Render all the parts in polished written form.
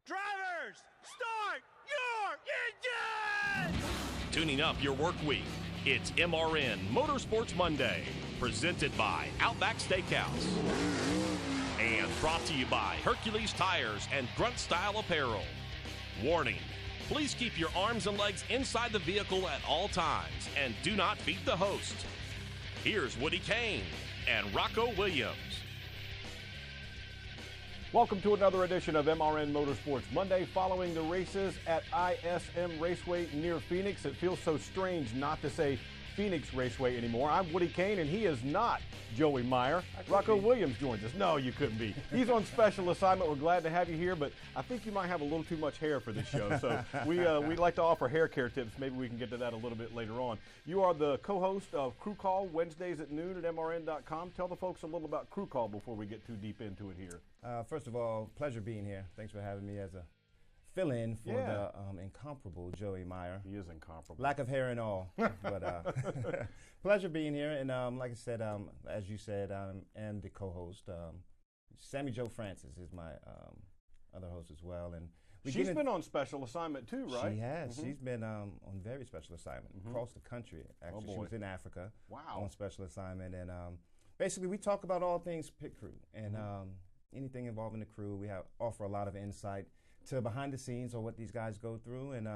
Drivers, start your engine! Tuning up your work week, it's MRN Motorsports Monday, presented by Outback Steakhouse. And brought to you by Hercules Tires and Grunt Style Apparel. Warning, please keep your arms and legs inside the vehicle at all times and do not beat the host. Here's Cain and Rocko Williams. Welcome to another edition of MRN Motorsports Monday. Following the races at ISM Raceway near Phoenix, it feels so strange not to say Phoenix Raceway anymore. I'm Cain, and he is not Joey Meyer. Rocko Williams joins us. No, you couldn't be. He's on special assignment. We're glad to have you here, but I think you might have a little too much hair for this show. So we'd like to offer hair care tips. Maybe we can get to that a little bit later on. You are the co-host of Crew Call Wednesdays at noon at MRN.com. Tell the folks a little about Crew Call before we get too deep into it here. First of all, pleasure being here. Thanks for having me as a fill-in for the incomparable Joey Meyer. He is incomparable. Lack of hair and all, but pleasure being here. And like I said, as you said, and the co-host, Sammy Jo Francis is my other host as well. And she's been on special assignment too, right? She has. She's been on very special assignment across the country. Actually, she was in Africa on special assignment, and basically we talk about all things pit crew and anything involving the crew. We offer a lot of insight to behind the scenes or what these guys go through, and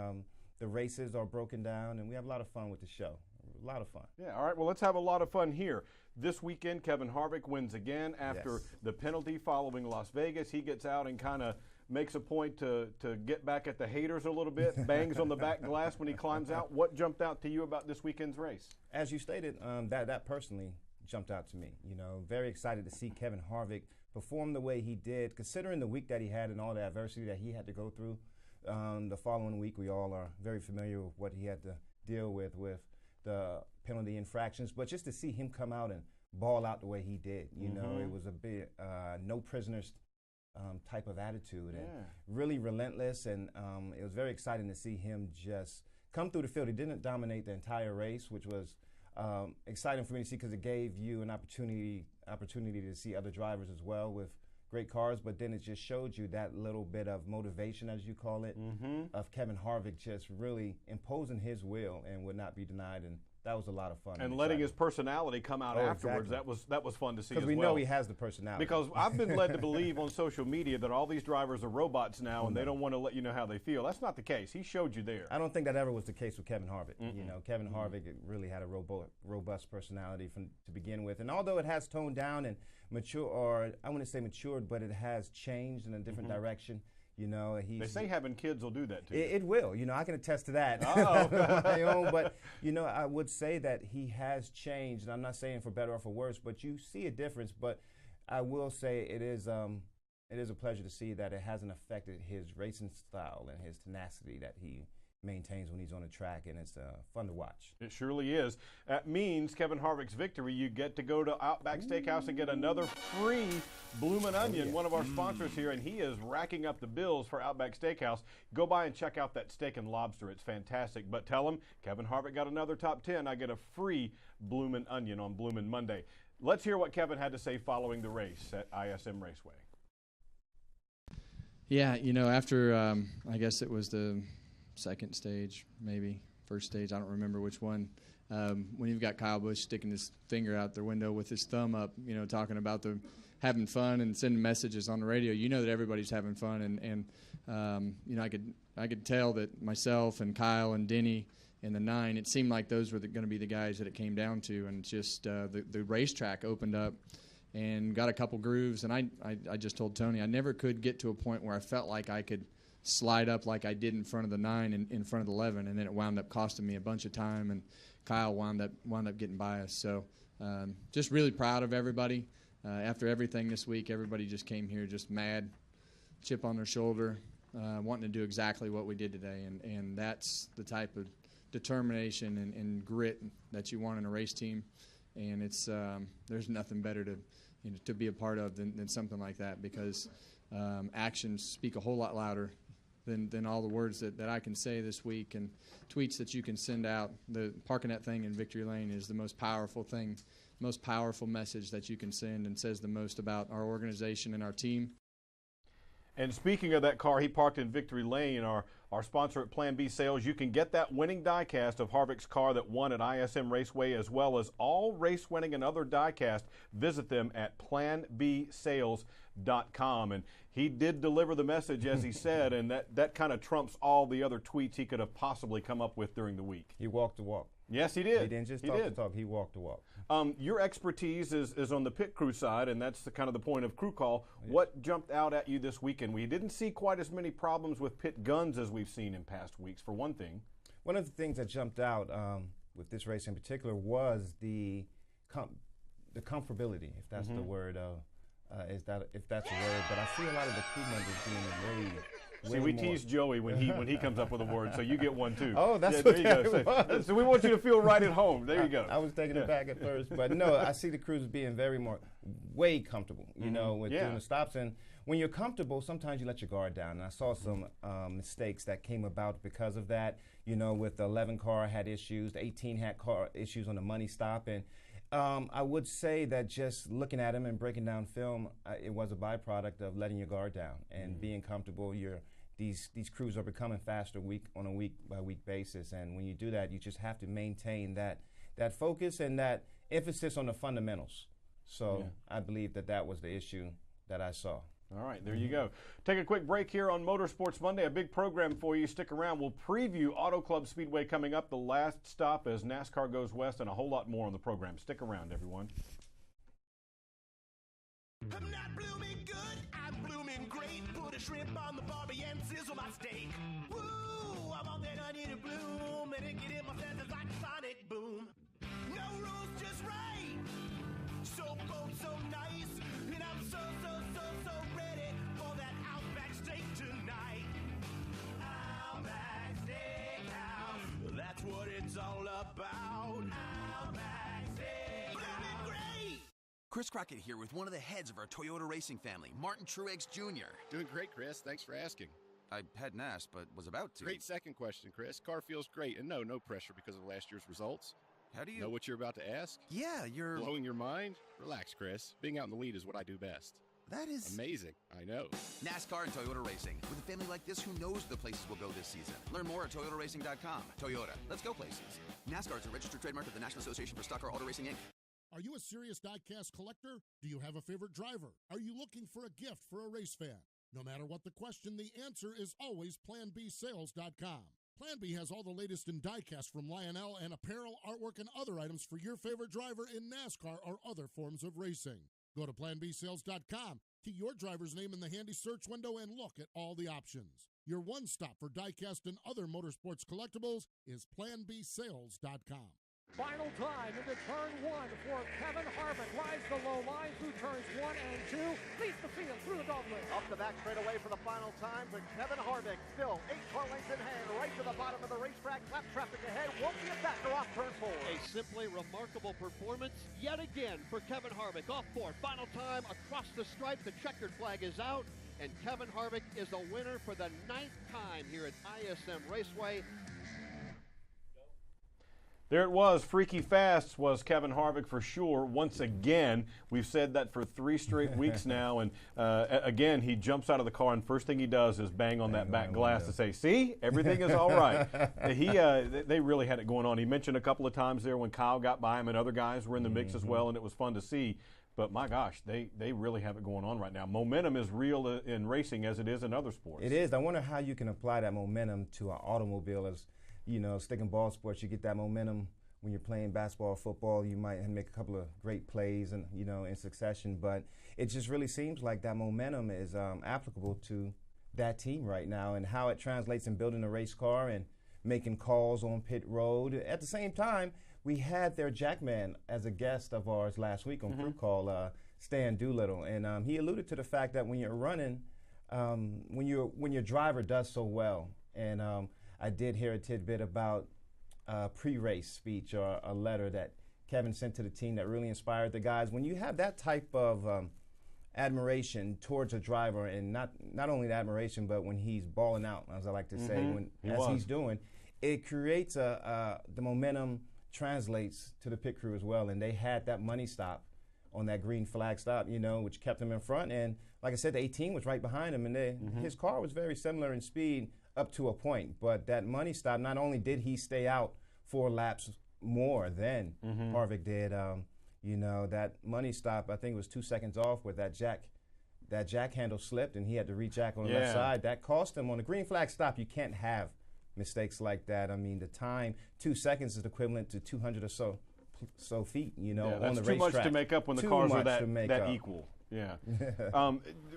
the races are broken down, and we have a lot of fun with the show. A lot of fun. Yeah, all right, well, let's have a lot of fun here. This weekend, Kevin Harvick wins again after the penalty following Las Vegas. He gets out and kind of makes a point to get back at the haters a little bit, bangs on the back glass when he climbs out. What jumped out to you about this weekend's race? As you stated, that personally jumped out to me. You know, very excited to see Kevin Harvick perform the way he did, considering the week that he had and all the adversity that he had to go through. The following week, we all are very familiar with what he had to deal with the penalty infractions. But just to see him come out and ball out the way he did, you know, it was a bit no prisoners type of attitude, and really relentless. And it was very exciting to see him just come through the field. He didn't dominate the entire race, which was exciting for me to see because it gave you an opportunity to see other drivers as well with great cars, but then it just showed you that little bit of motivation, as you call it, of Kevin Harvick just really imposing his will and would not be denied, and that was a lot of fun. And letting his personality come out afterwards, that was fun to see as well. Because we know he has the personality. Because I've been led to believe on social media that all these drivers are robots now and they don't want to let you know how they feel. That's not the case. He showed you there. I don't think that ever was the case with Kevin Harvick. You know, Kevin Harvick really had a robust personality to begin with. And although it has toned down and mature, or I wouldn't say matured, but it has changed in a different direction. You know, they say having kids will do that too. It will. You know, I can attest to that on my own. But you know, I would say that he has changed, and I'm not saying for better or for worse, but you see a difference. But I will say it is a pleasure to see that it hasn't affected his racing style and his tenacity that he maintains when he's on the track, and it's fun to watch. It surely is. That means Kevin Harvick's victory. You get to go to Outback Steakhouse and get another free Bloomin' Onion, one of our sponsors here, and he is racking up the bills for Outback Steakhouse. Go by and check out that steak and lobster. It's fantastic. But tell him Kevin Harvick got another top 10. I get a free Bloomin' Onion on Bloomin' Monday. Let's hear what Kevin had to say following the race at ISM Raceway. Yeah, you know, after I guess it was the second stage, maybe first stage, I don't remember which one, when you've got Kyle Busch sticking his finger out the window with his thumb up, you know, talking about having fun and sending messages on the radio, you know that everybody's having fun, and you know, I could tell that myself and Kyle and Denny and the 9, it seemed like those were going to be the guys that it came down to, and just the racetrack opened up and got a couple grooves, and I just told Tony I never could get to a point where I felt like I could slide up like I did in front of the 9 and in front of the 11, and then it wound up costing me a bunch of time, and Kyle wound up getting by us. So just really proud of everybody. After everything this week, everybody just came here just mad, chip on their shoulder, wanting to do exactly what we did today, and that's the type of determination and grit that you want in a race team, and it's there's nothing better to be a part of than something like that, because actions speak a whole lot louder than all the words that I can say this week, and tweets that you can send out. The parking that thing in Victory Lane is the most powerful thing, most powerful message that you can send, and says the most about our organization and our team. And speaking of that car, he parked in Victory Lane, our sponsor at Plan B Sales. You can get that winning diecast of Harvick's car that won at ISM Raceway, as well as all race winning and other diecast. Visit them at planbsales.com. And he did deliver the message, as he said, and that kind of trumps all the other tweets he could have possibly come up with during the week. He walked the walk. Yes, he did. He didn't just talk the talk. He walked the walk. Your expertise is on the pit crew side, and that's the kind of the point of crew call. Yes. What jumped out at you this weekend? We didn't see quite as many problems with pit guns as we've seen in past weeks, for one thing. One of the things that jumped out with this race in particular was the comfortability, if that's the word. If that's a word, but I see a lot of the crew members being See, we tease Joey when he comes up with a word, so you get one too. Oh, that's what there you that go. was. So we want you to feel right at home. There you go. I was taking it back at first, but no, I see the crews being way comfortable, you know, with doing the stops. And when you're comfortable, sometimes you let your guard down. And I saw some mistakes that came about because of that. You know, with the 11 car had issues, the 18 had car issues on the money stop, and I would say that just looking at him and breaking down film, it was a byproduct of letting your guard down and being comfortable. These crews are becoming faster on a week-by-week basis, and when you do that, you just have to maintain that focus and that emphasis on the fundamentals. So I believe that was the issue that I saw. All right, there you go. Take a quick break here on Motorsports Monday. A big program for you. Stick around. We'll preview Auto Club Speedway coming up, the last stop as NASCAR goes west, and a whole lot more on the program. Stick around, everyone. I'm not blooming good, I'm blooming great. Put a shrimp on the barbie and sizzle my steak. Woo, I want that onion to bloom, and it get in my senses like a sonic boom. No rules, just right. So cold, so nice, and I'm so ready for that Outback steak tonight. Outback Steakhouse, that's what it's all about. Outback Steakhouse, blooming great. Chris Crockett here with one of the heads of our Toyota racing family, Martin Truex Jr. Doing great, Chris. Thanks for asking. I hadn't asked, but was about to. Great second question, Chris. Car feels great, and no pressure because of last year's results. How do you know what you're about to ask? Yeah, you're blowing your mind? Relax, Chris. Being out in the lead is what I do best. That is amazing. I know. NASCAR and Toyota Racing. With a family like this, who knows the places we'll go this season? Learn more at toyotaracing.com. Toyota, let's go places. NASCAR is a registered trademark of the National Association for Stock Car Auto Racing, Inc. Are you a serious diecast collector? Do you have a favorite driver? Are you looking for a gift for a race fan? No matter what the question, the answer is always PlanBSales.com. Plan B has all the latest in diecast from Lionel and apparel, artwork, and other items for your favorite driver in NASCAR or other forms of racing. Go to PlanBSales.com, key your driver's name in the handy search window, and look at all the options. Your one stop for diecast and other motorsports collectibles is PlanBSales.com. Final time into turn one for Kevin Harvick. Rides the low line through turns 1 and 2. Leads the field through the dogleg. Up the back straightaway for the final time for Kevin Harvick. Still 8 car lengths in hand, right to the bottom of the racetrack. Lap traffic ahead. Won't be a factor off turn 4. A simply remarkable performance yet again for Kevin Harvick. Off 4. Final time across the stripe. The checkered flag is out. And Kevin Harvick is a winner for the 9th time here at ISM Raceway. There it was. Freaky fast was Kevin Harvick for sure. Once again, we've said that for 3 straight weeks now. And again, he jumps out of the car, and first thing he does is bang on that back glass to say, see, everything is all right. They really had it going on. He mentioned a couple of times there when Kyle got by him and other guys were in the mix as well, and it was fun to see. But my gosh, they really have it going on right now. Momentum is real in racing as it is in other sports. It is. I wonder how you can apply that momentum to an automobile. As you know, stick and ball sports, you get that momentum when you're playing basketball or football. You might make a couple of great plays and in succession, but it just really seems like that momentum is applicable to that team right now, and how it translates in building a race car and making calls on pit road. At the same time, we had their Jackman as a guest of ours last week on Crew Call, Stan Doolittle, and he alluded to the fact that when you're running, when your driver does so well, and I did hear a tidbit about a pre-race speech or a letter that Kevin sent to the team that really inspired the guys. When you have that type of admiration towards a driver, and not only the admiration, but when he's balling out, as I like to say, he's doing, it creates the momentum translates to the pit crew as well. And they had that money stop on that green flag stop, which kept him in front. And like I said, the 18 was right behind him, and his car was very similar in speed up to a point. But that money stop, not only did he stay out 4 laps more than Harvick did, that money stop, I think it was 2 seconds off with that jack handle slipped, and he had to re-jack on the left side. That cost him. On the green flag stop, you can't have mistakes like that. I mean, the time, 2 seconds is equivalent to 200 or so feet, on the racetrack. That's too much to make up when the cars are that equal. Yeah.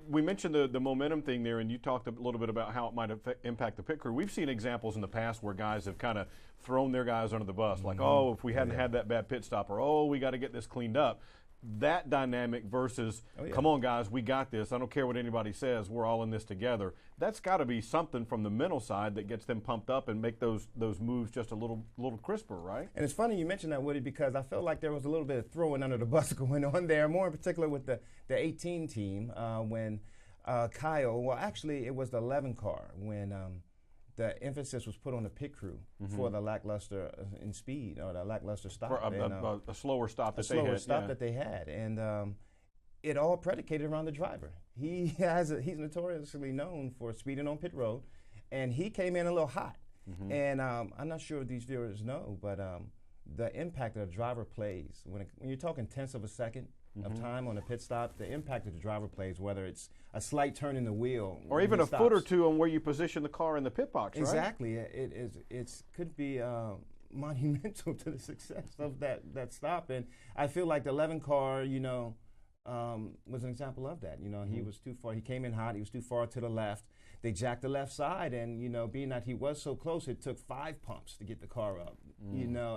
We mentioned the momentum thing there, and you talked a little bit about how it might impact the pit crew. We've seen examples in the past where guys have kind of thrown their guys under the bus, like, oh, if we hadn't had that bad pit stop, or, oh, we got to get this cleaned up. That dynamic versus, come on, guys, we got this. I don't care what anybody says. We're all in this together. That's got to be something from the mental side that gets them pumped up and make those moves just a little crisper, right? And it's funny you mentioned that, Woody, because I felt like there was a little bit of throwing under the bus going on there, more in particular with the 18 team when Kyle, well, actually it was the 11 car when the emphasis was put on the pit crew for the lackluster in speed, or the lackluster stop. For a slower stop that they had. A slower stop that they had. And it all predicated around the driver. He's notoriously known for speeding on pit road, and he came in a little hot. And I'm not sure if these viewers know, but the impact that a driver plays, when you're talking tenths of a second of time on a pit stop, the impact that the driver plays, whether it's a slight turn in the wheel, or even a foot or two on where you position the car in the pit box, right? Exactly. It could be monumental to the success of that stop. And I feel like the 11 car, was an example of that. He was too far. He came in hot. He was too far to the left. They jacked the left side, and being that he was so close, it took 5 pumps to get the car up.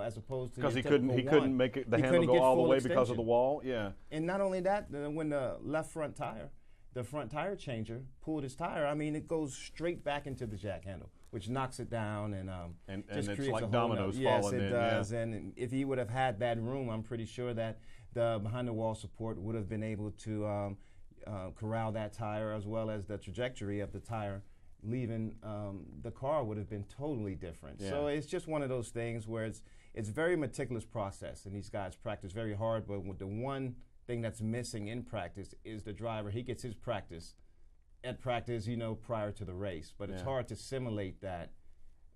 As opposed to because he couldn't make the handle go all the way because of the wall. Yeah. And not only that, when the left front tire, the front tire changer pulled his tire, I mean, it goes straight back into the jack handle, which knocks it down and just it's creates like a dominoes falling in. Yes, it does. Yeah. And if he would have had that room, I'm pretty sure that the behind the wall support would have been able to corral that tire, as well as the trajectory of the tire leaving the car would have been totally different. So it's just one of those things where it's very meticulous process, and these guys practice very hard, but with the one thing that's missing in practice is the driver. He gets his practice prior to the race, but it's hard to simulate that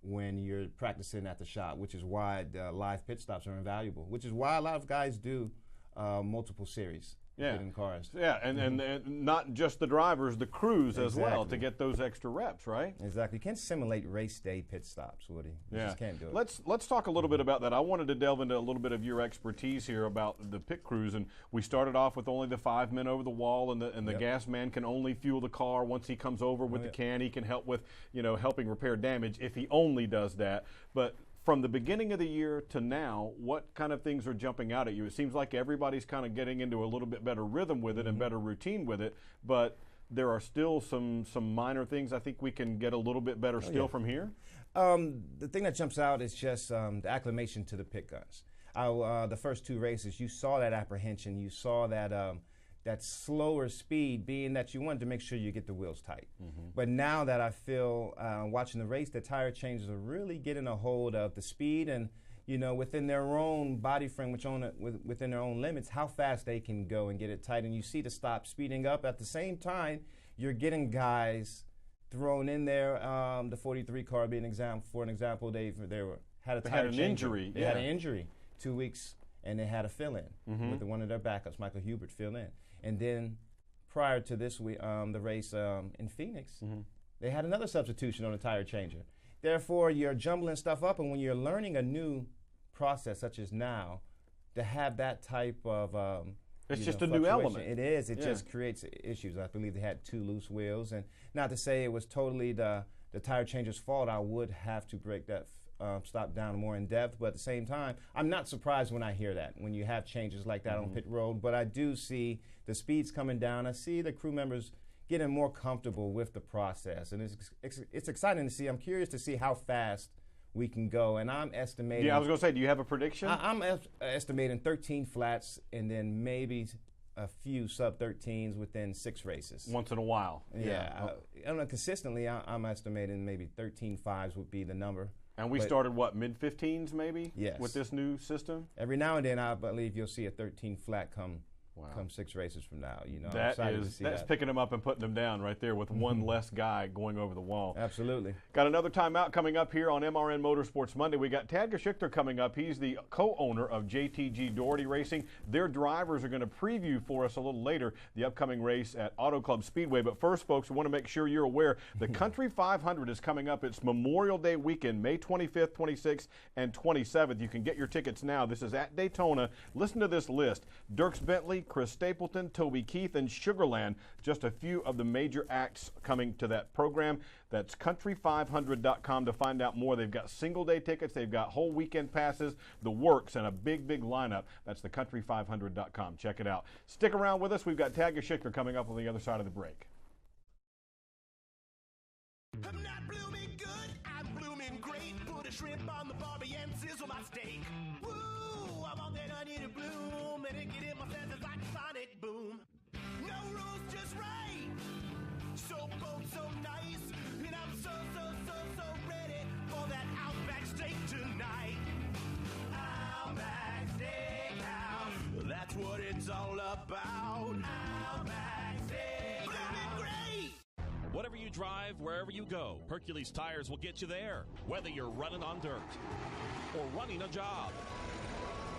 when you're practicing at the shop, which is why the live pit stops are invaluable, which is why a lot of guys do multiple series. In cars. Yeah, and not just the drivers, the crews as well, to get those extra reps, right? Exactly. You can't simulate race day pit stops, Woody. You just can't do it. Let's talk a little bit about that. I wanted to delve into a little bit of your expertise here about the pit crews, and we started off with only the 5 men over the wall, and the gas man can only fuel the car. Once he comes over with the can, he can help with helping repair damage if he only does that. But from the beginning of the year to now, what kind of things are jumping out at you? It seems like everybody's kind of getting into a little bit better rhythm with it and better routine with it, but there are still some minor things I think we can get a little bit better from here. The thing that jumps out is just the acclimation to the pit guns. The first 2 races, you saw that apprehension. You saw that slower speed, being that you wanted to make sure you get the wheels tight. But now that I feel, watching the race, the tire changes are really getting a hold of the speed and, within their own body frame, within their own limits, how fast they can go and get it tight. And you see the stop speeding up. At the same time, you're getting guys thrown in there. The 43 car being for an example, they had a tire change. They had an injury 2 weeks, and they had a fill-in with one of their backups, Michael Hubert, fill in. And then prior to this week, the race in Phoenix, they had another substitution on a tire changer. Therefore, you're jumbling stuff up, and when you're learning a new process such as now, to have that type of it's just a new element. It is. It just creates issues. I believe they had 2 loose wheels, and not to say it was totally the tire changer's fault. I would have to break that stop down more in depth, but at the same time, I'm not surprised when I hear that, when you have changes like that on pit road. But I do see the speeds coming down. I see the crew members getting more comfortable with the process, and it's exciting to see. I'm curious to see how fast we can go, and I'm estimating. Yeah, I was going to say, do you have a prediction? I'm estimating 13 flats, and then maybe a few sub-13s within 6 races. Once in a while. Yeah. I don't know, consistently, I'm estimating maybe 13 5s would be the number. And we started, mid-15s maybe? Yes. With this new system? Every now and then, I believe you'll see a 13 flat come come 6 races from now. You know, that's picking them up and putting them down right there with one less guy going over the wall. Absolutely. Got another timeout coming up here on MRN Motorsports Monday. We got Tad Geschickter coming up. He's the co-owner of JTG Daugherty Racing. Their drivers are going to preview for us a little later the upcoming race at Auto Club Speedway. But first, folks, we want to make sure you're aware the Country 500 is coming up. It's Memorial Day weekend, May 25th, 26th, and 27th. You can get your tickets now. This is at Daytona. Listen to this list. Dierks Bentley, Chris Stapleton, Toby Keith, and Sugarland. Just a few of the major acts coming to that program. That's country500.com to find out more. They've got single-day tickets. They've got whole weekend passes, the works, and a big, big lineup. That's the country500.com. Check it out. Stick around with us. We've got Tad Geschickter coming up on the other side of the break. I'm not blooming good, I'm blooming great. Put a shrimp on the barbie and sizzle my steak. Woo, I'm on that onion to bloom, and it get in my senses like a sonic boom. No rules, just right. So bold, so nice, and I'm so ready for that Outback steak tonight. Outback Steakhouse, that's what it's all about. Outback Steakhouse, blooming great. Whatever you drive, wherever you go, Hercules Tires will get you there. Whether you're running on dirt or running a job,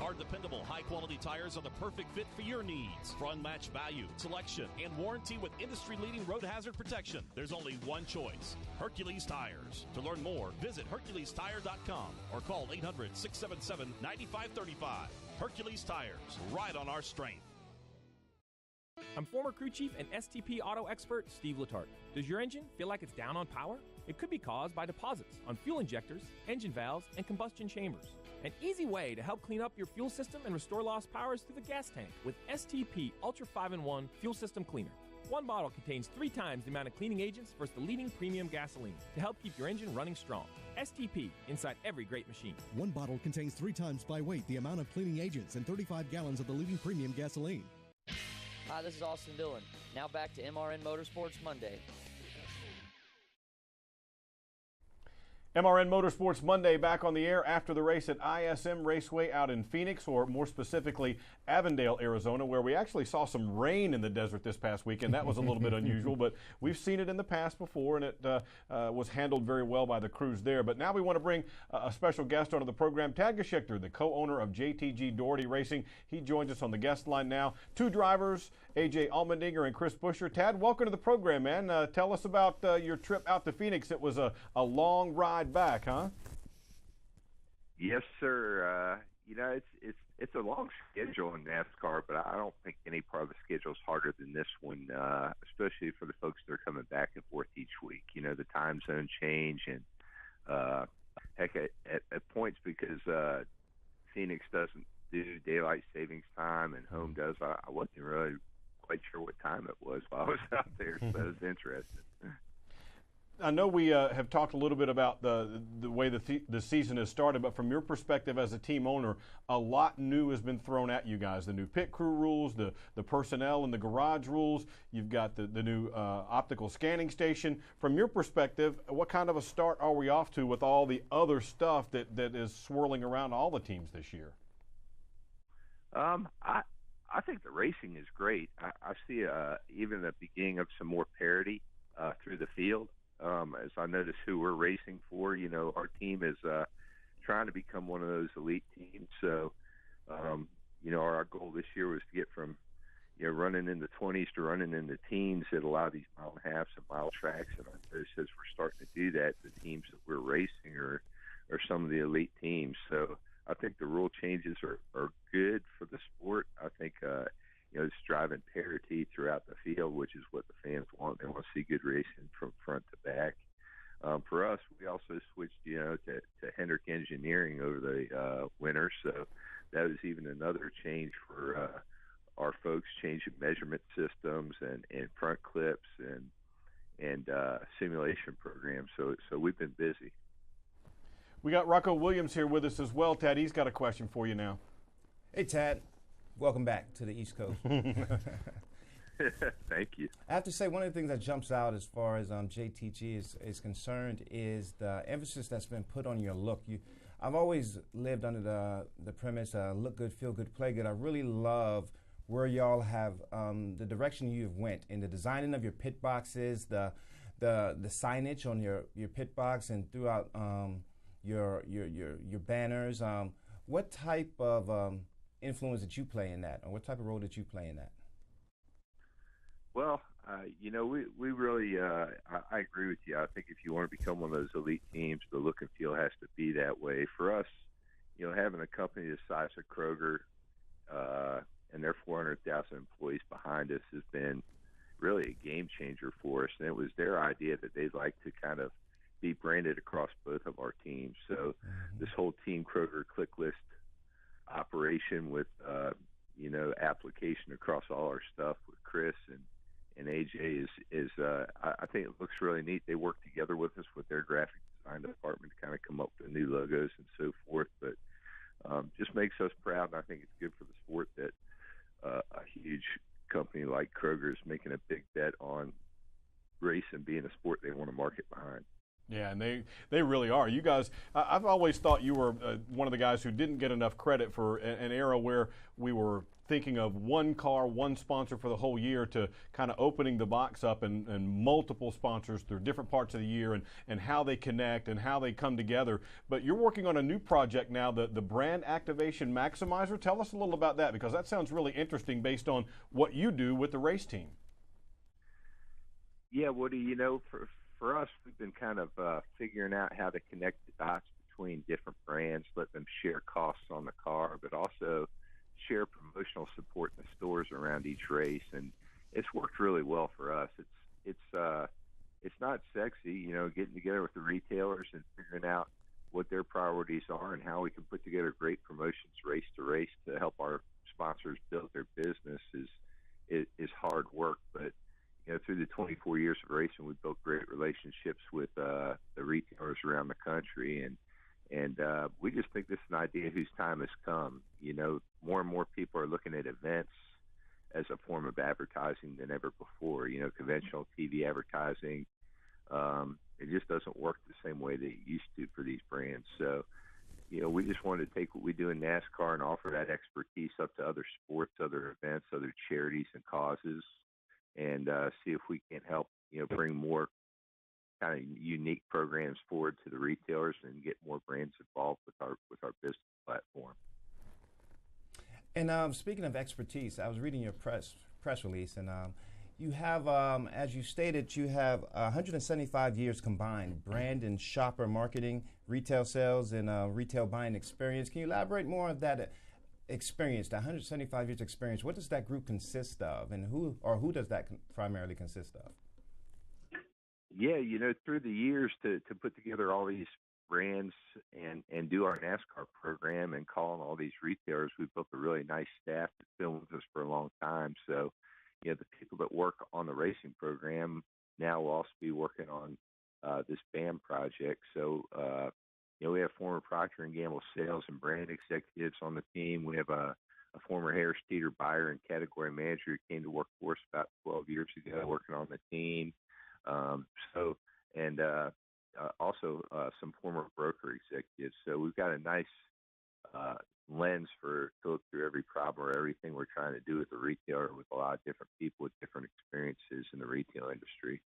our dependable, high-quality tires are the perfect fit for your needs. For unmatched value, selection, and warranty with industry-leading road hazard protection, there's only one choice, Hercules Tires. To learn more, visit HerculesTire.com or call 800-677-9535. Hercules Tires, ride on our strength. I'm former crew chief and STP auto expert Steve Letarte. Does your engine feel like it's down on power? It could be caused by deposits on fuel injectors, engine valves, and combustion chambers. An easy way to help clean up your fuel system and restore lost power is through the gas tank with STP Ultra 5-in-1 Fuel System Cleaner. One bottle contains 3 times the amount of cleaning agents versus the leading premium gasoline to help keep your engine running strong. STP, inside every great machine. One bottle contains 3 times by weight the amount of cleaning agents and 35 gallons of the leading premium gasoline. Hi, this is Austin Dillon. Now back to MRN Motorsports Monday. MRN Motorsports Monday back on the air after the race at ISM Raceway out in Phoenix, or more specifically Avondale, Arizona, where we actually saw some rain in the desert this past weekend. That was a little bit unusual, but we've seen it in the past before, and it was handled very well by the crews there. But now we want to bring a special guest onto the program, Tad Geschickter, the co-owner of JTG Daugherty Racing. He joins us on the guest line now. 2 drivers, A.J. Allmendinger and Chris Buescher. Tad, welcome to the program, man. Tell us about your trip out to Phoenix. It was a long ride back, huh? Yes, sir. You know, it's a long schedule in NASCAR, but I don't think any part of the schedule is harder than this one, especially for the folks that are coming back and forth each week. You know, the time zone change and heck, at points because Phoenix doesn't do daylight savings time and home does. I wasn't really quite sure what time it was while I was out there, so it was interesting. I know we have talked a little bit about the way the season has started, but from your perspective as a team owner, a lot new has been thrown at you guys. The new pit crew rules, the personnel and the garage rules. You've got the new optical scanning station. From your perspective, what kind of a start are we off to with all the other stuff that is swirling around all the teams this year? I think the racing is great. I see even the beginning of some more parity through the field. As I notice who we're racing for, you know, our team is trying to become one of those elite teams. So, you know, our goal this year was to get from, you know, running in the 20s to running in the teens at a lot of these mile and halves and mile tracks. And I notice as we're starting to do that, the teams that we're racing are some of the elite teams. So I think the rule changes are good for the sport. I think, you know, it's driving parity throughout the field, which is what the fans want. They want to see good racing from front to back. For us, we also switched, you know, to Hendrick Engineering over the winter, so that was even another change for our folks, changing measurement systems and front clips and simulation programs. So we've been busy. We got Rocko Williams here with us as well, Tad. He's got a question for you now. Hey, Tad. Welcome back to the East Coast. Thank you. I have to say, one of the things that jumps out as far as JTG is concerned is the emphasis that's been put on your look. I've always lived under the premise, look good, feel good, play good. I really love where y'all have the direction you've went in the designing of your pit boxes, the signage on your pit box and throughout your banners. What type of influence did you play in that, or what type of role did you play in that? Well, we really, I agree with you. I think if you want to become one of those elite teams, the look and feel has to be that way. For us, having a company the size of Kroger and their 400,000 employees behind us has been really a game changer for us. And it was their idea that they'd like to kind of be branded across both of our teams. So this whole Team Kroger click list operation with, application across all our stuff with Chris and AJ is I think it looks really neat. They work together with us with their graphic design department to kind of come up with new logos and so forth. But just makes us proud, and I think it's good for the sport that a huge company like Kroger is making a big bet on racing being a sport they want to market behind. Yeah, and they really are. You guys, I've always thought you were one of the guys who didn't get enough credit for an era where we were thinking of one car, one sponsor for the whole year, to kind of opening the box up and multiple sponsors through different parts of the year and how they connect and how they come together. But you're working on a new project now, the Brand Activation Maximizer. Tell us a little about that, because that sounds really interesting based on what you do with the race team. Yeah, Woody, for us, we've been kind of figuring out how to connect the dots between different brands, let them share costs on the car, but also share promotional support in the stores around each race. And it's worked really well for us. It's not sexy, getting together with the retailers and figuring out what their priorities are and how we can put together great promotions race to race to help our sponsors build their business is hard work. But through the 24 years of racing, we've built great relationships with the retailers around the country, and we just think this is an idea whose time has come. More and more people are looking at events as a form of advertising than ever before. Conventional TV advertising, it just doesn't work the same way that it used to for these brands. So, we just wanted to take what we do in NASCAR and offer that expertise up to other sports, other events, other charities and causes, and see if we can help, bring more kind of unique programs forward to the retailers and get more brands involved with our business platform. And speaking of expertise, I was reading your press release, and you have, as you stated, you have 175 years combined brand and shopper marketing, retail sales, and retail buying experience. Can you elaborate more on that experience, the 175 years experience? What does that group consist of, and who does that primarily consist of? Yeah, through the years to put together all these brands and do our NASCAR program and call on all these retailers, we've built a really nice staff that's been with us for a long time. So, the people that work on the racing program now will also be working on this BAM project. So, we have former Procter & Gamble sales and brand executives on the team. We have a former Harris Teeter buyer and category manager who came to work for us about 12 years ago working on the team. Also some former broker executives. So we've got a nice lens to look through every problem or everything we're trying to do with the retailer with a lot of different people with different experiences in the retail industry.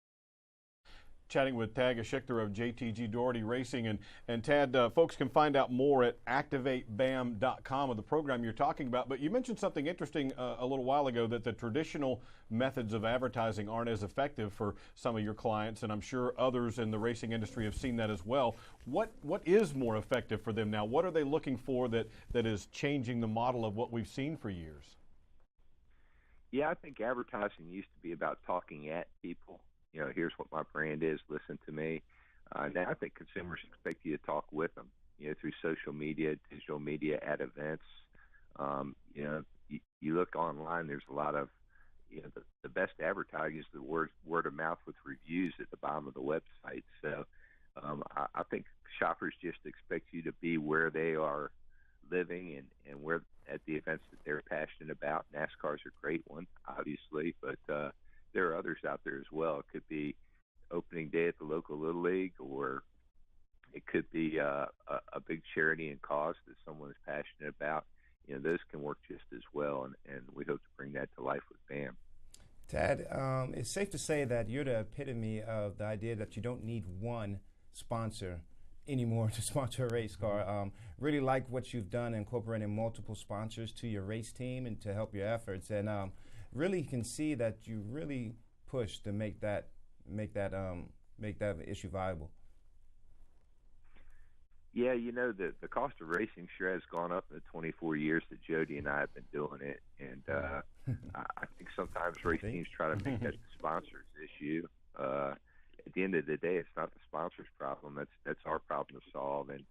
Chatting with Tad Geschickter of JTG Daugherty Racing. And Tad, folks can find out more at activatebam.com of the program you're talking about. But you mentioned something interesting a little while ago, that the traditional methods of advertising aren't as effective for some of your clients, and I'm sure others in the racing industry have seen that as well. What is more effective for them now? What are they looking for that is changing the model of what we've seen for years? Yeah, I think advertising used to be about talking at people. Here's what my brand is, listen to me. Now I think consumers expect you to talk with them, through social media, digital media, at events. You look online, there's a lot of, the best advertising is the word of mouth with reviews at the bottom of the website. So I think shoppers just expect you to be where they are living and where at the events that they're passionate about. NASCAR's a great one, obviously, but there are others out there as well. It could be opening day at the local Little League, or it could be a big charity and cause that someone is passionate about. Those can work just as well, and we hope to bring that that it's safe to say that you're the epitome of the idea that you don't need one sponsor anymore to sponsor a race car. Really like what you've done, incorporating multiple sponsors to your race team and to help your efforts. And really can see that you really push to make that issue viable. Yeah, you know, the cost of racing sure has gone up in the 24 years that Jody and I have been doing it. And I think sometimes race teams try to make that the sponsor's issue. At the end of the day, it's not the sponsor's problem. That's our problem to solve. And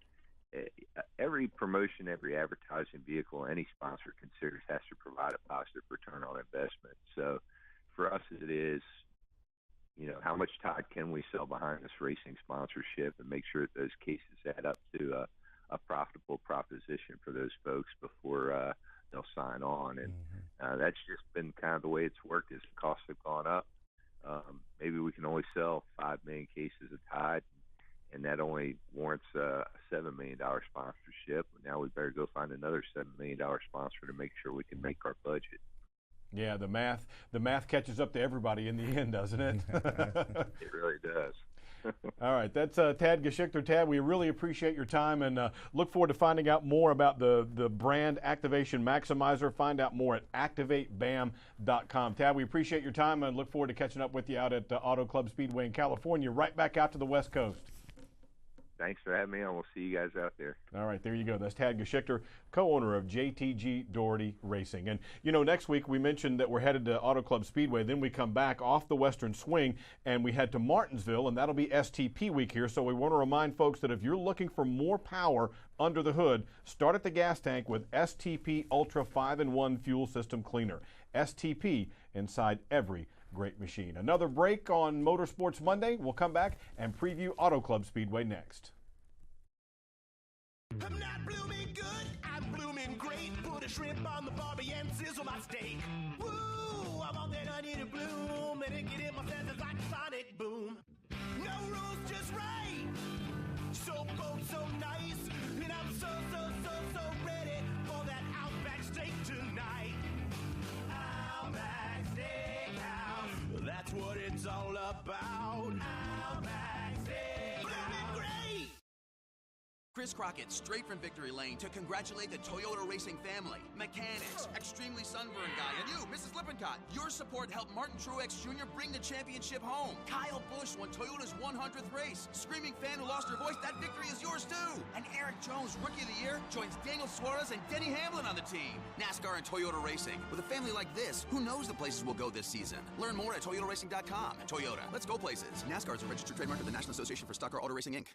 every promotion, every advertising vehicle any sponsor considers has to provide a positive return on investment. So for us, it is, you know, how much Tide can we sell behind this racing sponsorship and make sure that those cases add up to a profitable proposition for those folks before they'll sign on. And that's just been kind of the way it's worked as the costs have gone up. Maybe we can only sell 5 million cases of Tide, and that only warrants a $7 million sponsorship. Now we better go find another $7 million sponsor to make sure we can make our budget. Yeah, the math catches up to everybody in the end, doesn't it? It really does. All right, that's Tad Geschickter. Tad, we really appreciate your time and look forward to finding out more about the brand Activation Maximizer. Find out more at activatebam.com. Tad, we appreciate your time and look forward to catching up with you out at Auto Club Speedway in California, right back out to the West Coast. Thanks for having me on. We'll see you guys out there. All right, there you go. That's Tad Geschickter, co-owner of JTG Daugherty Racing. And, you know, next week we mentioned that we're headed to Auto Club Speedway. Then we come back off the Western Swing, and we head to Martinsville, and that'll be STP week here. So we want to remind folks that if you're looking for more power under the hood, start at the gas tank with STP Ultra 5-in-1 Fuel System Cleaner. STP inside every great machine. Another break on Motorsports Monday. We'll come back and preview Auto Club Speedway next. I'm not blooming good, I'm blooming great. Put a shrimp on the barbie and sizzle my steak. Woo, I want that onion to bloom, and it get in my senses like a sonic boom. No rules, just right. So bold, so nice, and I'm so ready for that Outback steak tonight. Outback Steakhouse, that's what it's all about. Outback Steakhouse, blooming great. Chris Crockett, straight from Victory Lane, to congratulate the Toyota Racing family, mechanics, extremely sunburned guy, and you, Mrs. Lippincott. Your support helped Martin Truex Jr. bring the championship home. Kyle Busch won Toyota's 100th race. Screaming fan who lost her voice, that victory is yours too. And Eric Jones, Rookie of the Year, joins Daniel Suarez and Denny Hamlin on the team. NASCAR and Toyota Racing. With a family like this, who knows the places we'll go this season? Learn more at ToyotaRacing.com. Toyota, let's go places. NASCAR is a registered trademark of the National Association for Stock Car Auto Racing, Inc.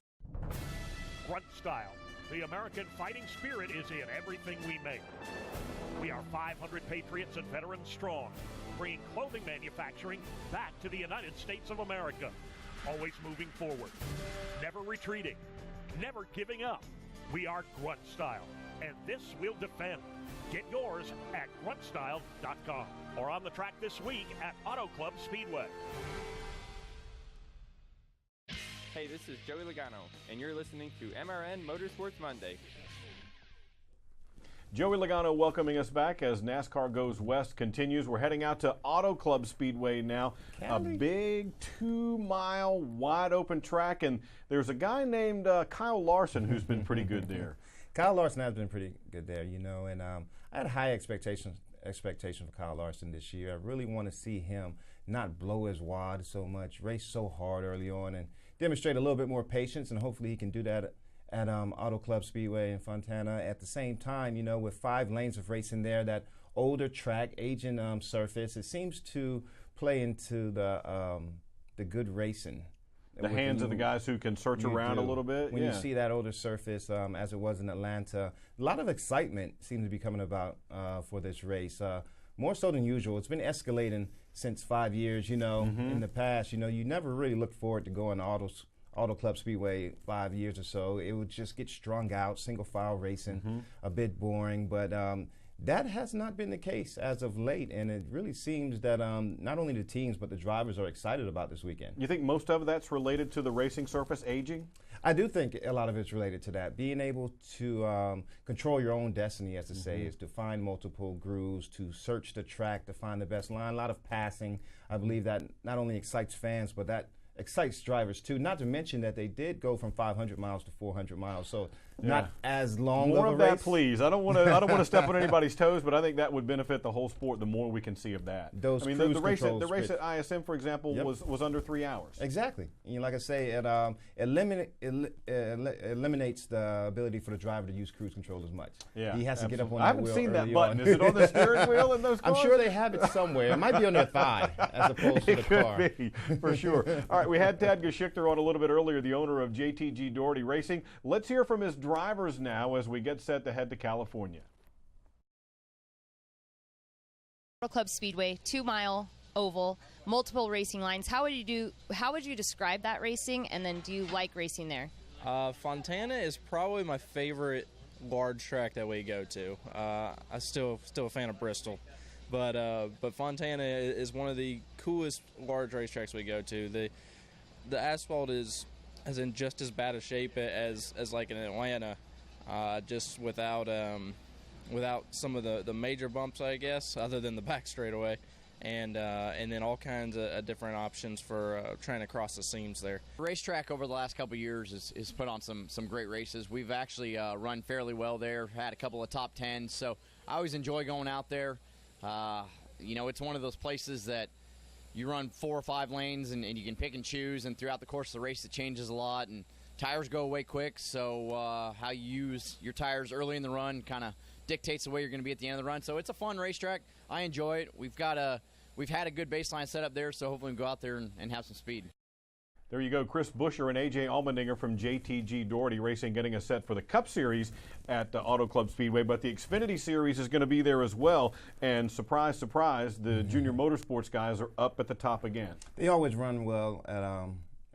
Grunt Style. The American fighting spirit is in everything we make. We are 500 patriots and veterans strong, bringing clothing manufacturing back to the United States of America. Always moving forward, never retreating, never giving up. We are Grunt Style, and this we'll defend. Get yours at gruntstyle.com or on the track this week at Auto Club Speedway. Hey, this is Joey Logano, and you're listening to MRN Motorsports Monday. Joey Logano welcoming us back as NASCAR Goes West continues. We're heading out to Auto Club Speedway now. A big 2-mile wide-open track, and there's a guy named Kyle Larson who's been pretty good there. Kyle Larson has been pretty good there, you know, and I had high expectation for Kyle Larson this year. I really want to see him not blow his wad so much, race so hard early on, and demonstrate a little bit more patience, and hopefully he can do that at Auto Club Speedway in Fontana. At the same time, you know, with 5 lanes of racing there, that older track, aging surface, it seems to play into the good racing. The hands of the guys who can search around a little bit. When you see that older surface, as it was in Atlanta, a lot of excitement seems to be coming about for this race. More so than usual. It's been escalating since 5 years, you know, in the past. You know, you never really looked forward to going to Auto Club Speedway 5 years or so. It would just get strung out, single file racing, a bit boring. But That has not been the case as of late, and it really seems that not only the teams but the drivers are excited about this weekend. You think most of that's related to the racing surface aging? I do think a lot of it's related to that. Being able to control your own destiny, as to say, is to find multiple grooves, to search the track, to find the best line. A lot of passing. I believe that not only excites fans, but that excites drivers too. Not to mention that they did go from 500 miles to 400 miles, so not as long. More of of a race. that, please. I don't want to step on anybody's toes, but I think that would benefit the whole sport. The more we can see of that. Those I mean, cruise the race controls at ISM, for example, was under 3 hours. Exactly. You know, like I say, it eliminates the ability for the driver to use cruise control as much. Yeah, he has to get up on I that haven't wheel seen that early button. on. Is it on the steering wheel in those cars? I'm sure they have it somewhere. It might be on their thigh as opposed to the car. Could be, for sure. All right, we had Tad Geschickter on a little bit earlier, the owner of JTG Daugherty Racing. Let's hear from his drivers now as we get set to head to California. Club Speedway, 2-mile oval, multiple racing lines. How would you describe that racing, and then do you like racing there? Fontana is probably my favorite large track that we go to. I'm still a fan of Bristol, but Fontana is one of the coolest large racetracks we go to. The asphalt is in just as bad a shape as like in Atlanta, just without some of the major bumps, I guess, other than the back straightaway, and then all kinds of different options for trying to cross the seams there. Racetrack over the last couple of years has put on some great races. We've actually run fairly well there, had a couple of top 10s, so I always enjoy going out there. You know, it's one of those places that you run 4 or 5 lanes and you can pick and choose, and throughout the course of the race it changes a lot, and tires go away quick, so how you use your tires early in the run kind of dictates the way you're going to be at the end of the run. So it's a fun racetrack. I enjoy it. We've had a good baseline set up there, so hopefully we can go out there and have some speed. There you go, Chris Buescher and A.J. Allmendinger from JTG Daugherty Racing getting us set for the Cup Series at Auto Club Speedway. But the Xfinity Series is going to be there as well. And surprise, surprise, the Junior Motorsports guys are up at the top again. They always run well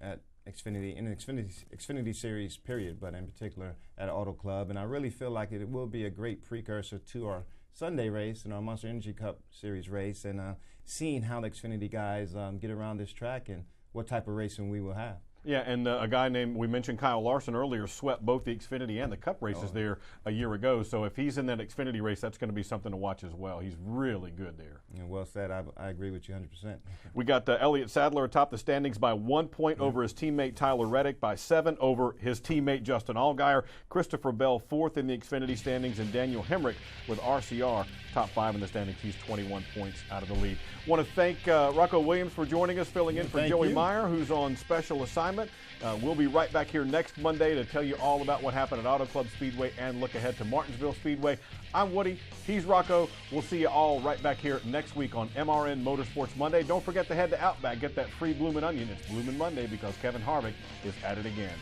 at Xfinity, in the Xfinity Series, period, but in particular at Auto Club. And I really feel like it will be a great precursor to our Sunday race and our Monster Energy Cup Series race, and seeing how the Xfinity guys get around this track and what type of racing we will have. Yeah, and a guy named, we mentioned Kyle Larson earlier, swept both the Xfinity and the Cup races there a year ago. So if he's in that Xfinity race, that's going to be something to watch as well. He's really good there. Yeah, well said. I agree with you 100%. We got Elliott Sadler atop the standings by 1 point over his teammate Tyler Reddick, by 7 over his teammate Justin Allgaier. Christopher Bell 4th in the Xfinity standings, and Daniel Hemrick with RCR top 5 in the standings. He's 21 points out of the lead. Want to thank Rocko Williams for joining us, filling in for Joey Meyer, who's on special assignment. We'll be right back here next Monday to tell you all about what happened at Auto Club Speedway and look ahead to Martinsville Speedway. I'm Woody. He's Rocko. We'll see you all right back here next week on MRN Motorsports Monday. Don't forget to head to Outback. Get that free Bloomin' Onion. It's Bloomin' Monday because Kevin Harvick is at it again.